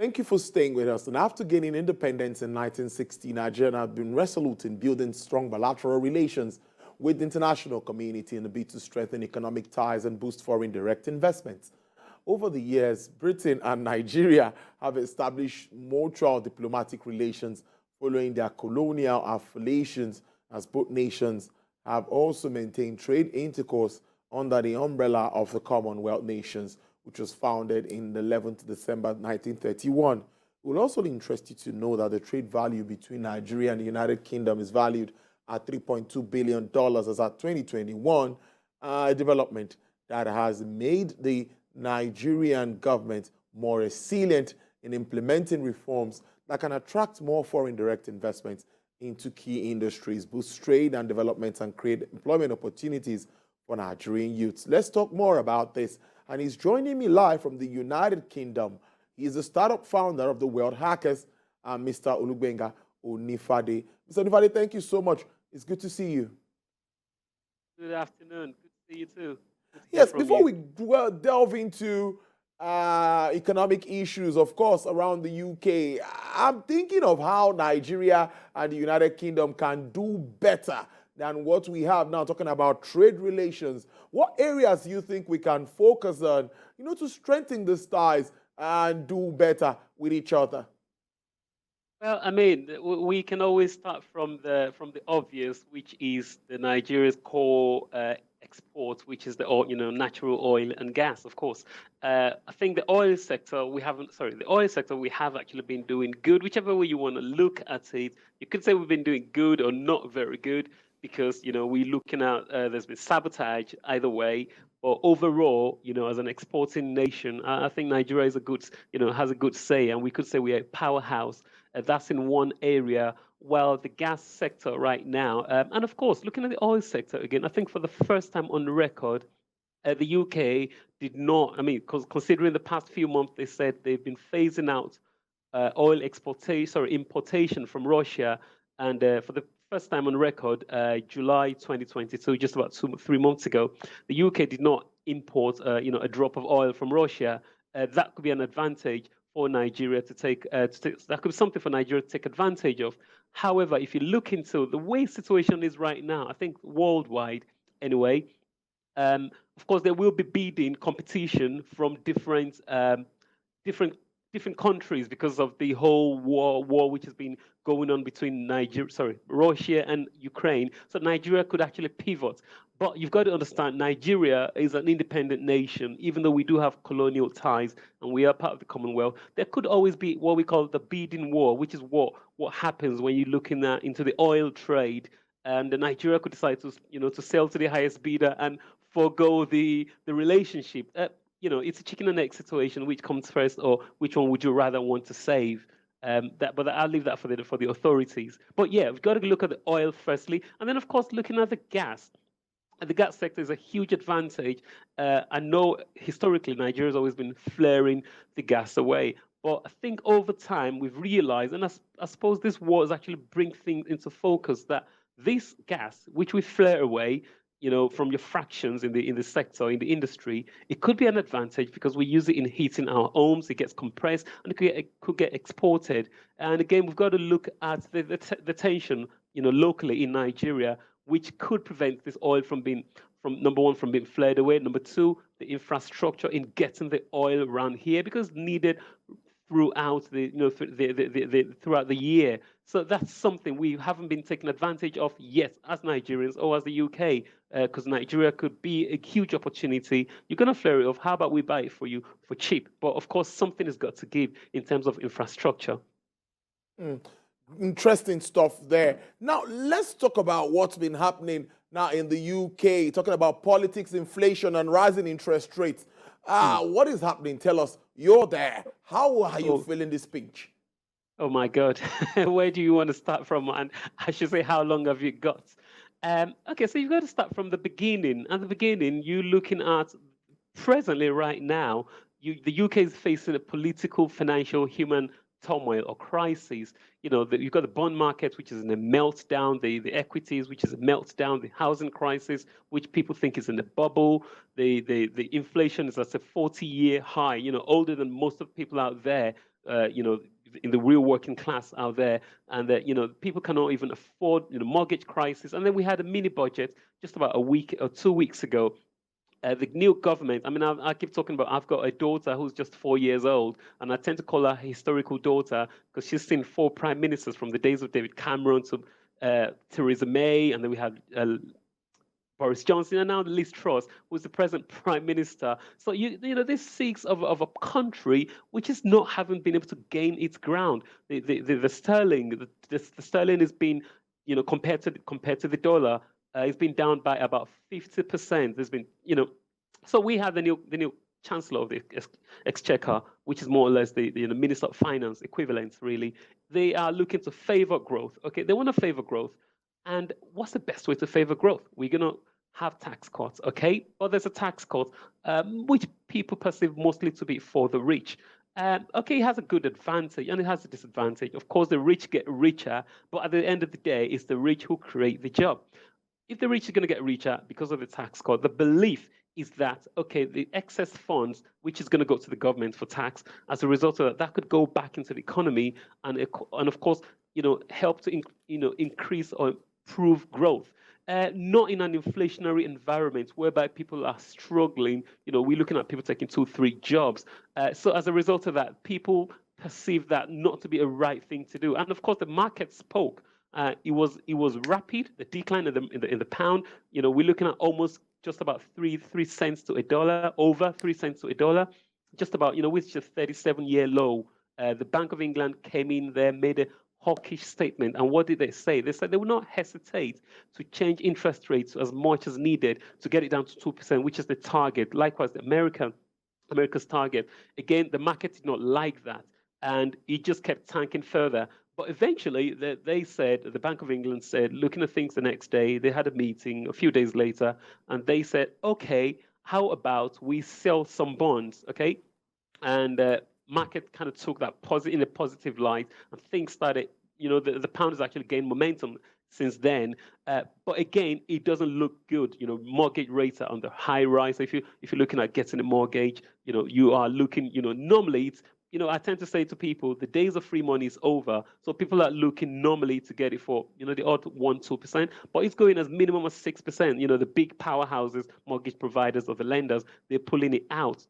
Thank you for staying with us. And after gaining independence in 1960, Nigeria has been resolute in building strong bilateral relations with the international community in a bid to strengthen economic ties and boost foreign direct investments. Over the years, Britain and Nigeria have established mutual diplomatic relations following their colonial affiliations, as both nations have also maintained trade intercourse under the umbrella of the Commonwealth nations, which was founded in the 11th December 1931. It will also interest you to know that the trade value between Nigeria and the United Kingdom is valued at $3.2 billion as at 2021, a development that has made the Nigerian government more resilient in implementing reforms that can attract more foreign direct investments into key industries, boost trade and development, and create employment opportunities for Nigerian youths. Let's talk more about this. And he's joining me live from the United Kingdom. He's the startup founder of the World Hackers, Mr. Olugbenga Onifade. Mr. Onifade, thank you so much. It's good to see you. Good afternoon. Good to see you too. Yes, before we delve into economic issues, of course, around the UK, I'm thinking of how Nigeria and the United Kingdom can do better than what we have now, talking about trade relations. What areas do you think we can focus on, to strengthen these ties and do better with each other? Well, I mean, we can always start from the obvious, which is the Nigeria's core export, which is the natural oil and gas, of course. I think the oil sector we have actually been doing good, whichever way you want to look at it. You could say we've been doing good or not very good, because we're looking at there's been sabotage either way. But overall, as an exporting nation, I think Nigeria is has a good say, and we could say we're a powerhouse. That's in one area. While the gas sector right now, and of course, looking at the oil sector again, I think for the first time on record, the UK did not. I mean, considering the past few months, they said they've been phasing out importation from Russia, and for the first time on record, July 2022, just about 3 months ago, the UK did not import, a drop of oil from Russia. That could be an advantage for Nigeria to take. That could be something for Nigeria to take advantage of. However, if you look into the way situation is right now, I think worldwide, anyway, of course there will be bidding competition from different countries because of the whole war which has been going on between Russia and Ukraine. So Nigeria could actually pivot. But you've got to understand, Nigeria is an independent nation, even though we do have colonial ties and we are part of the Commonwealth. There could always be what we call the bidding war, which is what happens when you're looking into the oil trade. And Nigeria could decide to sell to the highest bidder and forego the relationship. It's a chicken and egg situation. Which comes first, or which one would you rather want to save? But I'll leave that for the authorities. But yeah, we've got to look at the oil firstly, and then of course looking at the gas. The gas sector is a huge advantage. I know historically Nigeria has always been flaring the gas away, but I think over time we've realized, and I suppose this war has actually bring things into focus, that this gas, which we flare away, from your fractions in the sector, in the industry, it could be an advantage because we use it in heating our homes. It gets compressed and it could get exported. And again, we've got to look at the tension, locally in Nigeria, which could prevent this oil from number one, from being flared away. Number two, the infrastructure in getting the oil around here, because needed throughout throughout the year. So that's something we haven't been taken advantage of yet as Nigerians or as the UK, because Nigeria could be a huge opportunity. You're going to flare it off. How about we buy it for you for cheap? But of course, something has got to give in terms of infrastructure. Interesting stuff there. Now, let's talk about what's been happening now in the UK, talking about politics, inflation, and rising interest rates. What is happening? Tell us. You're there. How are you feeling this pinch? Oh my God, where do you want to start from? And I should say, how long have you got? Okay, so you've got to start from the beginning. At the beginning, you're looking at presently right now, the UK is facing a political, financial, human turmoil or crisis. You've got the bond market, which is in a meltdown, the equities, which is a meltdown, the housing crisis, which people think is in a bubble, the inflation is at a 40-year high, older than most of the people out there. in the real working class out there, and that people cannot even afford mortgage crisis. And then we had a mini budget just about a week or 2 weeks ago. The new government, I mean, I keep talking about, I've got a daughter who's just 4 years old, and I tend to call her historical daughter because she's seen 4 prime ministers from the days of David Cameron to Theresa May, and then we had Boris Johnson, and now Liz Truss, who's the present prime minister. So this speaks of a country which is not having been able to gain its ground. The sterling, the sterling has been, compared to the dollar, it's been down by about 50%. There's been, so we have the new chancellor of the exchequer, which is more or less the minister of finance equivalent, really. They are looking to favor growth. Okay, they want to favor growth. And what's the best way to favor growth? We're going to have tax cuts, okay? But there's a tax cut, which people perceive mostly to be for the rich. Okay, it has a good advantage and it has a disadvantage. Of course, the rich get richer, but at the end of the day, it's the rich who create the job. If the rich are going to get richer because of the tax cut, the belief is that, okay, the excess funds, which is going to go to the government for tax, as a result of that, that could go back into the economy and of course, help to increase or improve growth. Not in an inflationary environment whereby people are struggling. We're looking at people taking 2-3 jobs. So as a result of that, people perceive that not to be a right thing to do. And of course, the market spoke. It was rapid. The decline in the pound. We're looking at almost just about 3 cents to a dollar, over 3 cents to a dollar, just about with just 37-year low. The Bank of England came in there, made a hawkish statement. And what did they say? They said they would not hesitate to change interest rates as much as needed to get it down to 2%, which is the target. Likewise, America's target. Again, the market did not like that, and it just kept tanking further. But eventually, they said, the Bank of England said, looking at things the next day, they had a meeting a few days later, and they said, okay, how about we sell some bonds, okay? And market kind of took that in a positive light, and things started, the pound has actually gained momentum since then. But again, it doesn't look good. Mortgage rates are on the high rise. So if you're looking at getting a mortgage, you are looking, normally it's, I tend to say to people, the days of free money is over. So people are looking normally to get it for, the odd 1-2%, but it's going as minimum as 6%. The big powerhouses, mortgage providers or the lenders, they're pulling it out.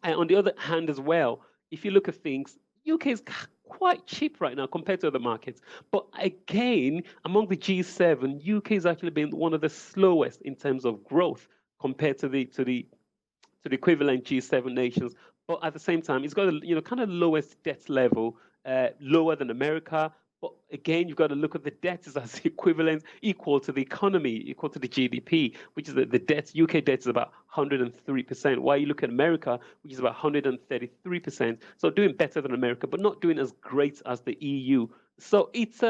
And on the other hand as well, if you look at things, UK is quite cheap right now compared to other markets. But again, among the G7, UK has actually been one of the slowest in terms of growth compared to the equivalent G7 nations. But at the same time, it's got a kind of lowest debt level, lower than America. But again, you've got to look at the debt as equivalent, equal to the economy, equal to the GDP, which is the debt. UK debt is about 103%. While you look at America, which is about 133%. So doing better than America, but not doing as great as the EU. So it's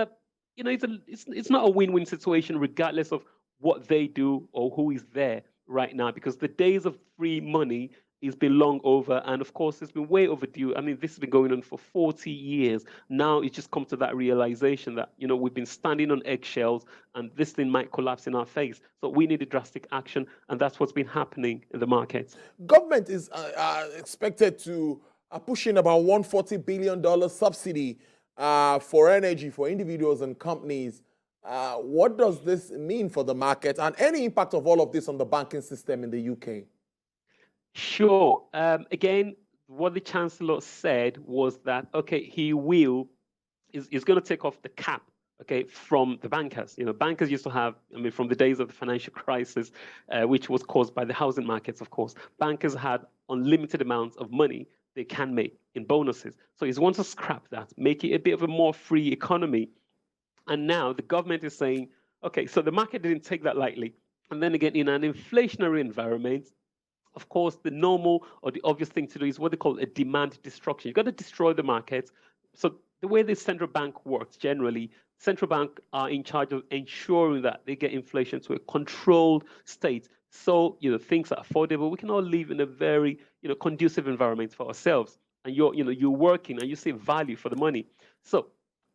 it's not a win-win situation, regardless of what they do or who is there right now, because the days of free money has been long over, and of course it's been way overdue. I mean, this has been going on for 40 years. Now it's just come to that realization that we've been standing on eggshells and this thing might collapse in our face. So we need a drastic action, and that's what's been happening in the markets. Government is expected to push in about $140 billion subsidy for energy for individuals and companies. What does this mean for the market, and any impact of all of this on the banking system in the UK? Sure. Again, what the Chancellor said was that, okay, he is going to take off the cap, okay, from the bankers. Bankers used to have, from the days of the financial crisis, which was caused by the housing markets, of course, bankers had unlimited amounts of money they can make in bonuses. So he wants to scrap that, make it a bit of a more free economy. And now the government is saying, okay, so the market didn't take that lightly. And then again, in an inflationary environment, of course, the normal or the obvious thing to do is what they call a demand destruction. You've got to destroy the markets. So the way the central bank works generally, central bank are in charge of ensuring that they get inflation to a controlled state. So, things are affordable. We can all live in a very, conducive environment for ourselves. And you're working and you see value for the money. So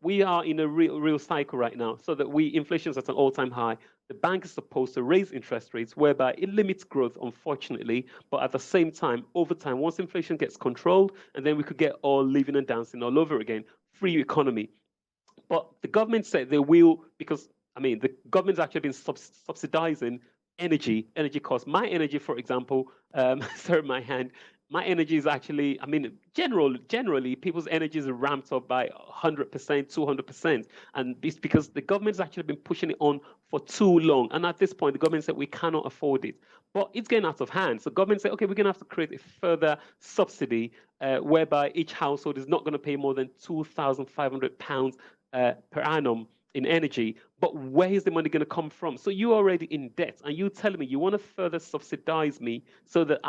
we are in a real cycle right now, so that inflation is at an all-time high. the bank is supposed to raise interest rates, whereby it limits growth, unfortunately. But at the same time, over time, once inflation gets controlled, and then we could get all living and dancing all over again, free economy. But the government said they will, because I mean, the government's actually been subsidizing energy costs. My energy, for example, sorry, my energy is actually, I mean, generally, people's energy is ramped up by 100%, 200%. And it's because the government's actually been pushing it on for too long. And at this point, the government said we cannot afford it. But it's getting out of hand. So government said, okay, we're going to have to create a further subsidy whereby each household is not going to pay more than £2,500 per annum in energy. But where is the money going to come from? So you're already in debt, and you telling me you want to further subsidize me so that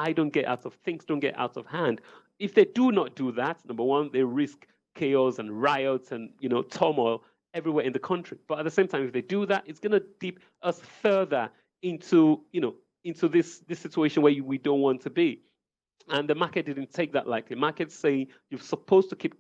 things don't get out of hand. If they do not do that, number one, they risk chaos and riots and turmoil everywhere in the country. But at the same time, if they do that, it's going to dip us further into this situation where we don't want to be. And the market didn't take that lightly. Markets say you're supposed to keep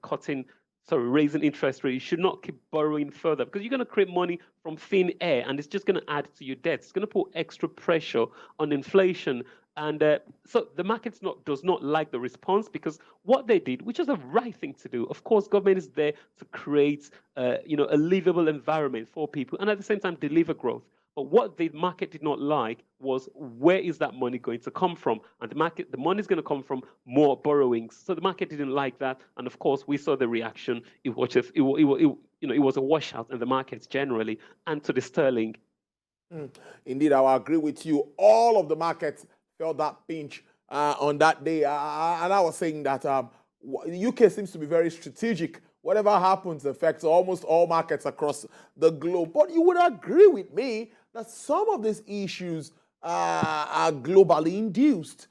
raising interest rates. You should not keep borrowing further because you're going to create money from thin air, and it's just going to add to your debt. It's going to put extra pressure on inflation. And so the market does not like the response, because what they did, which is the right thing to do, of course, government is there to create a livable environment for people and at the same time deliver growth. But what the market did not like was, where is that money going to come from? And the money is going to come from more borrowings. So the market didn't like that, and of course we saw the reaction. It was a washout in the markets generally, and to the sterling. Indeed, I will agree with you. All of the markets felt that pinch on that day, and I was saying that the UK seems to be very strategic. Whatever happens affects almost all markets across the globe. But you would agree with me that some of these issues are globally induced.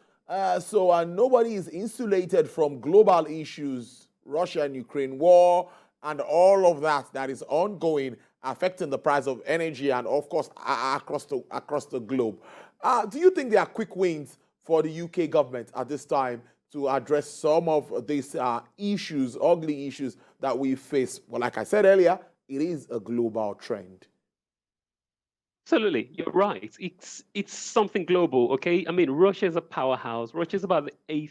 So nobody is insulated from global issues, Russia and Ukraine war, and all of that is ongoing, affecting the price of energy and, of course, across the globe. Do you think there are quick wins for the UK government at this time to address some of these issues, ugly issues that we face? Well, like I said earlier, it is a global trend. Absolutely, you're right. It's something global, okay? I mean, Russia is a powerhouse. Russia is about the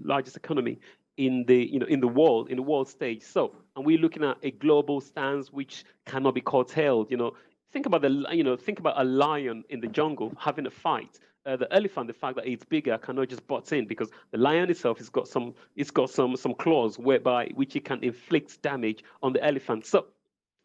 largest economy in the world stage. So, and we're looking at a global stance which cannot be curtailed. Think about a lion in the jungle having a fight. The elephant, the fact that it's bigger, cannot just butt in, because the lion itself has got some claws whereby which it can inflict damage on the elephant. So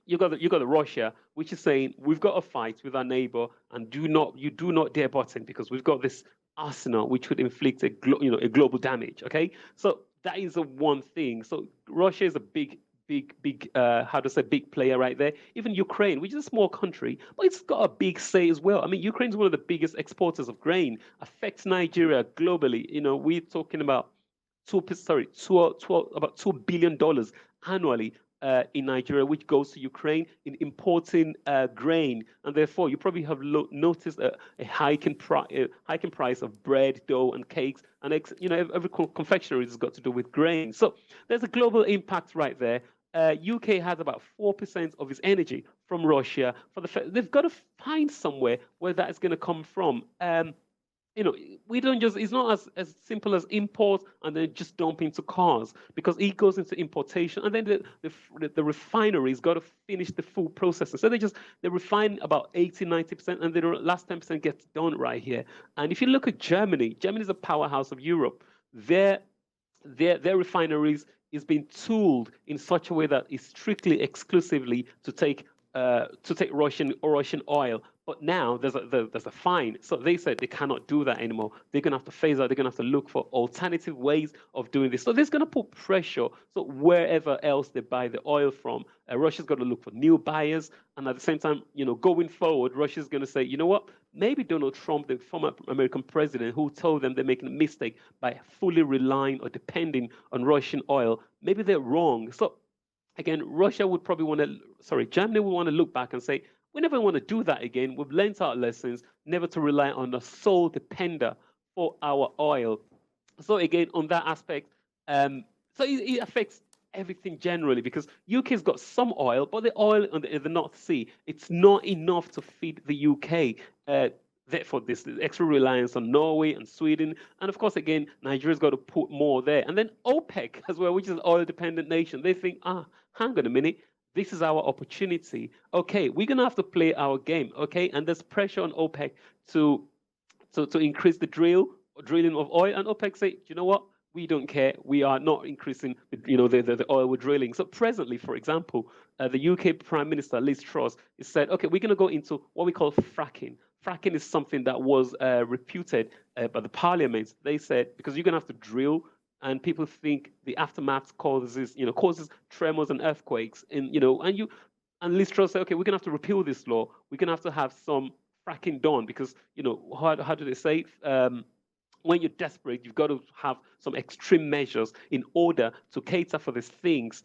you got the Russia, which is saying we've got a fight with our neighbor, and you do not dare butt in, because we've got this arsenal which would inflict a global damage. Okay, so that is one thing. So Russia is a big player right there. Even Ukraine, which is a small country, but it's got a big say as well. I mean, Ukraine's one of the biggest exporters of grain, affects Nigeria globally. We're talking about about $2 billion annually in Nigeria, which goes to Ukraine in importing grain, and therefore you probably have noticed a hiking price of bread, dough, and cakes, and every confectionery has got to do with grain. So there's a global impact right there. UK has about 4% of its energy from Russia. They've got to find somewhere where that is going to come from. We don't it's not as simple as import and then just dump into cars, because it goes into importation, and then the refineries got to finish the full processing. So they refine about 80-90%, and the last 10% gets done right here. And if you look at Germany is a powerhouse of Europe. Their refineries is being tooled in such a way that is strictly exclusively to take Russian oil. But now there's a fine. So they said they cannot do that anymore. They're going to have to phase out. They're going to have to look for alternative ways of doing this. So there's going to put pressure. So wherever else they buy the oil from, Russia's got to look for new buyers. And at the same time, going forward, Russia's going to say, you know what? Maybe Donald Trump, the former American president, who told them they're making a mistake by fully relying or depending on Russian oil, maybe they're wrong. So again, Germany would want to look back and say, we never want to do that again. We've learned our lessons, never to rely on a sole depender for our oil. So again, on that aspect, so it affects everything generally, because UK's got some oil, but the oil in the North Sea, it's not enough to feed the UK. Therefore, this extra reliance on Norway and Sweden. And of course, again, Nigeria's got to put more there. And then OPEC as well, which is an oil-dependent nation, they think, hang on a minute, this is our opportunity. Okay, we're going to have to play our game, okay? And there's pressure on OPEC to increase the drilling of oil. And OPEC say, you know what? We don't care. We are not increasing, the oil we're drilling. So presently, for example, the UK Prime Minister, Liz Truss, has said, okay, we're going to go into what we call fracking. Fracking is something that was reputed by the parliament. They said, because you're going to have to drill, and people think the aftermath causes tremors and earthquakes. And Liz Truss said, okay, we're going to have to repeal this law. We're going to have some fracking done, because, how do they say? When you're desperate, you've got to have some extreme measures in order to cater for these things.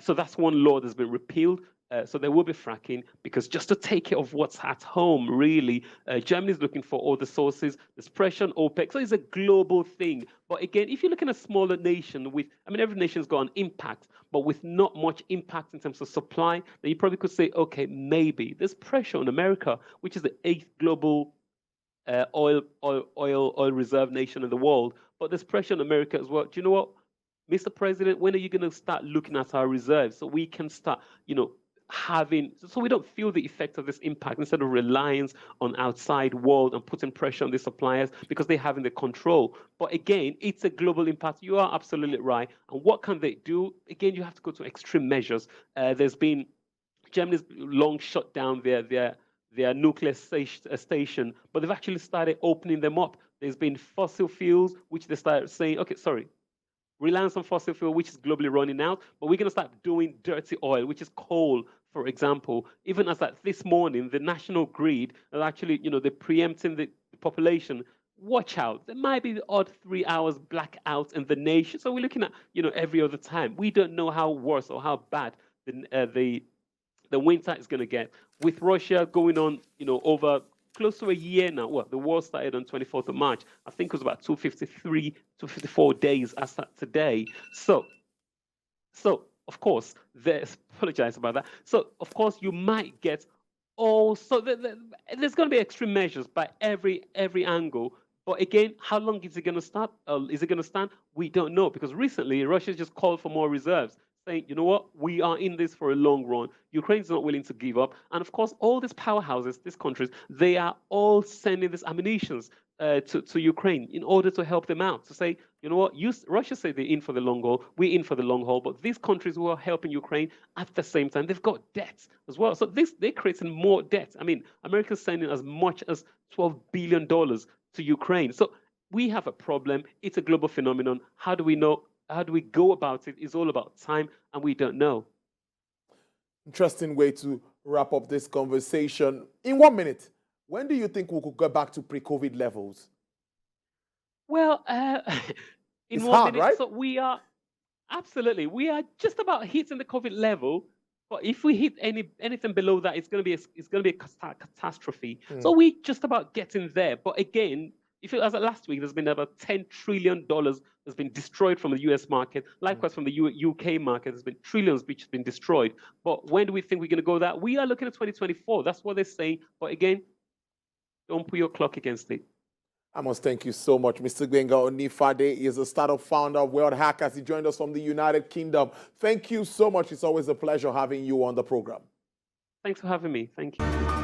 So that's one law that's been repealed. So there will be fracking, because just to take care of what's at home, really, Germany's looking for all the sources. There's pressure on OPEC. So it's a global thing. But again, if you look in a smaller nation every nation's got an impact, but with not much impact in terms of supply, then you probably could say, okay, maybe there's pressure on America, which is the 8th global oil reserve nation in the world. But there's pressure on America as well. Do you know what, Mr. President, when are you going to start looking at our reserves so we can start, so we don't feel the effect of this impact, instead of reliance on outside world and putting pressure on the suppliers because they're having the control. But again, it's a global impact. You are absolutely right. And what can they do? Again, you have to go to extreme measures. There's been Germany's long shut down their nuclear station, but they've actually started opening them up. There's been fossil fuels, which they started saying, okay, sorry, reliance on fossil fuel, which is globally running out, but we're going to start doing dirty oil, which is coal, for example. Even as this morning, the national grid are actually, they're preempting the population. Watch out. There might be the odd 3 hours blackout in the nation. So we're looking at, every other time. We don't know how worse or how bad the winter is going to get. With Russia going on, over close to a year now. Well, the war started on 24th of March. I think it was about 253, 254 days as at today. So of course, apologize about that. So of course, you might get also there's going to be extreme measures by every angle. But again, how long is it going to start? Is it going to stand? We don't know, because recently Russia just called for more reserves, saying, you know what, we are in this for a long run. Ukraine's not willing to give up. And of course, all these powerhouses, these countries, they are all sending these ammunitions to Ukraine in order to help them out, to say, you know what, Russia say they're in for the long haul, we're in for the long haul, but these countries who are helping Ukraine at the same time, they've got debts as well. So they're creating more debt. I mean, America's sending as much as $12 billion to Ukraine. So we have a problem. It's a global phenomenon. How do we know? How do we go about it? It's all about time, and we don't know. Interesting way to wrap up this conversation. In 1 minute, when do you think we could go back to pre-COVID levels? Well, in it's 1 hard, minute, right? so we are just about hitting the COVID level. But if we hit anything below that, it's going to be a catastrophe. So we're just about getting there. But again, as of last week, there's been about $10 trillion that's been destroyed from the US market. Likewise, from the UK market, there's been trillions which has been destroyed. But when do we think we're going to go that? We are looking at 2024. That's what they're saying. But again, don't put your clock against it. I must thank you so much. Mr. Gbenga Onifade is a startup founder of World Hackers. He joined us from the United Kingdom. Thank you so much. It's always a pleasure having you on the program. Thanks for having me. Thank you.